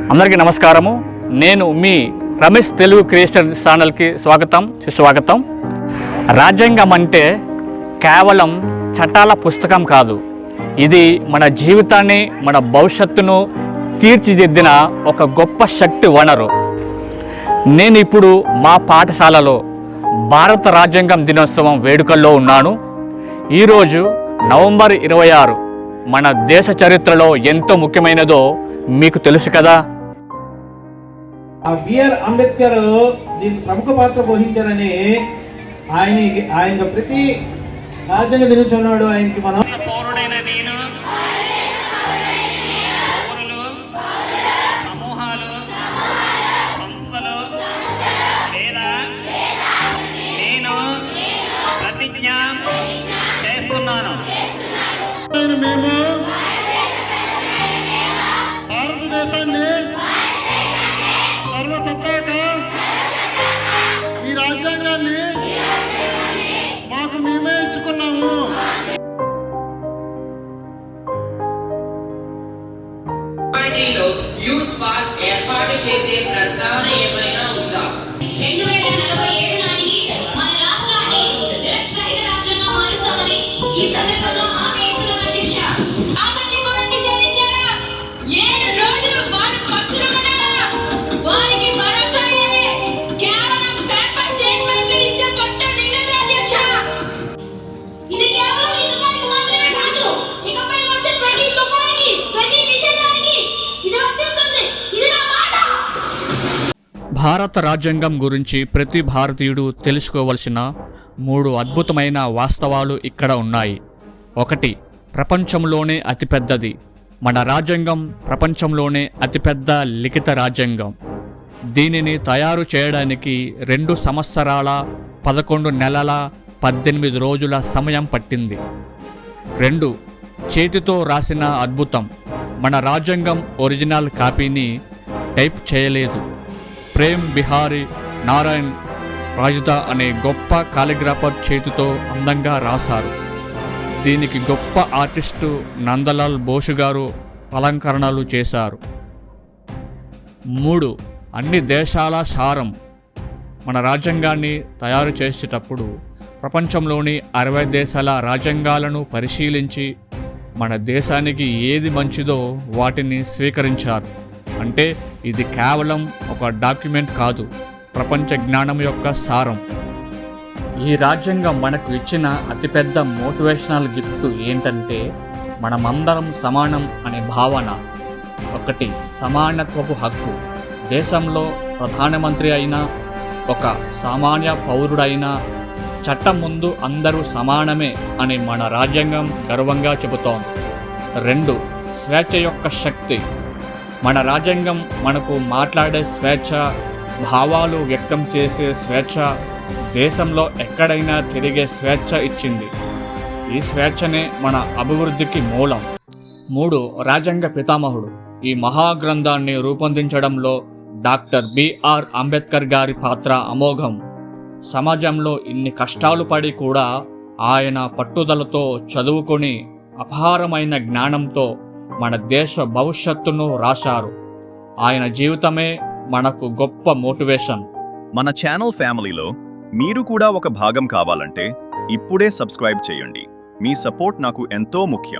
అందరికీ నమస్కారము. నేను మీ రమేష్ తెలుగు క్రియేషన్ ఛానల్కి సుస్వాగతం. రాజ్యాంగం అంటే కేవలం చట్టాల పుస్తకం కాదు. ఇది మన జీవితాన్ని, మన భవిష్యత్తును తీర్చిదిద్దిన ఒక గొప్ప శక్తి వనరు. నేను ఇప్పుడు మా పాఠశాలలో భారత రాజ్యాంగం దినోత్సవం వేడుకల్లో ఉన్నాను. ఈరోజు నవంబర్ 26 మన దేశ చరిత్రలో ఎంతో ముఖ్యమైనదో మీకు తెలుసు కదా. బిఆర్ అంబేద్కర్ దీనికి ప్రముఖ పాత్ర పోషించారని ఆయన ప్రతి రాజ్యాంగ దినోత్సవం నాడు ఆయనకి మనం సమూహాలు, సంస్థలు లేదా నేను ప్రతిజ్ఞ చేస్తున్నాను. మేము భారతదేశాన్ని సర్వసత్తాక ఈ రాజ్యాంగాన్ని మాకు మేమే ఇచ్చుకున్నాము. పార్టీలో యూత్ పార్క్ ఏర్పాటు చేసే ప్రస్తావన ఏమైనా ఉందా? 2047 నాటికి మన రాష్ట్రాన్ని డ్రగ్స్ రహిత రాష్ట్రంగా మారుస్తామని ఈ సందర్భంగా హామీ ఇస్తున్నాం అధ్యక్ష. కాబట్టి కూడా నిషేధించారా? 7 రోజులు వాడు పట్టులో ఉన్నాడా? వారికి భరోసా ఇవ్వాలి. కేవలం పేపర్ స్టేట్మెంట్లు ఇస్తే పట్టం నిలదు అధ్యక్ష. ఇది కేవలం ఈ తుఫానికి మాత్రమే కాదు, ఇకపై వచ్చే ప్రతి తుఫానికి, ప్రతి విషయానికి ఇది వర్తిస్తుంది. ఇది నా మాట. భారత రాజ్యాంగం గురించి ప్రతి భారతీయుడు తెలుసుకోవలసిన 3 అద్భుతమైన వాస్తవాలు ఇక్కడ ఉన్నాయి. 1. ప్రపంచంలోనే అతిపెద్దది. మన రాజ్యాంగం ప్రపంచంలోనే అతిపెద్ద లిఖిత రాజ్యాంగం. దీనిని తయారు చేయడానికి 2 సంవత్సరాల 11 నెలల 18 రోజుల సమయం పట్టింది. 2. చేతితో రాసిన అద్భుతం. మన రాజ్యాంగం ఒరిజినల్ కాపీని టైప్ చేయలేదు. ప్రేమ్ బిహారీ నారాయణ్ రాజదా అనే గొప్ప కాలిగ్రాఫర్ చేతితో అందంగా రాశారు. దీనికి గొప్ప ఆర్టిస్టు నందలాల్ బోసు గారు అలంకరణలు చేశారు. 3. అన్ని దేశాల సారం. మన రాజ్యాంగాన్ని తయారు చేసేటప్పుడు ప్రపంచంలోని 60 దేశాల రాజ్యాంగాలను పరిశీలించి మన దేశానికి ఏది మంచిదో వాటిని స్వీకరించారు. అంటే ఇది కేవలం ఒక డాక్యుమెంట్ కాదు, ప్రపంచ జ్ఞానం యొక్క సారం. ఈ రాజ్యాంగం మనకు ఇచ్చిన అతిపెద్ద మోటివేషనల్ గిఫ్ట్ ఏంటంటే మనమందరం సమానం అనే భావన. 1. సమానత్వపు హక్కు. దేశంలో ప్రధానమంత్రి అయినా, ఒక సామాన్య పౌరుడైనా చట్టం ముందు అందరూ సమానమే అని మన రాజ్యాంగం గర్వంగా చెబుతోంది. 2. స్వేచ్ఛ యొక్క శక్తి. మన రాజ్యాంగం మనకు మాట్లాడే స్వేచ్ఛ, భావాలు వ్యక్తం చేసే స్వేచ్ఛ, దేశంలో ఎక్కడైనా తిరిగే స్వేచ్ఛ ఇచ్చింది. ఈ స్వేచ్ఛనే మన అభివృద్ధికి మూలం. 3. రాజ్యాంగ పితామహుడు. ఈ మహాగ్రంథాన్ని రూపొందించడంలో డాక్టర్ బిఆర్ అంబేద్కర్ గారి పాత్ర అమోఘం. సమాజంలో ఇన్ని కష్టాలు పడి కూడా ఆయన పట్టుదలతో చదువుకొని అపారమైన జ్ఞానంతో మన దేశ భవిష్యత్తును రాశారు. ఆయన జీవితమే మనకు గొప్ప మోటివేషన్. మన ఛానల్ ఫ్యామిలీలో మీరు కూడా ఒక భాగం కావాలంటే ఇప్పుడే సబ్స్క్రైబ్ చేయండి. మీ సపోర్ట్ నాకు ఎంతో ముఖ్యం.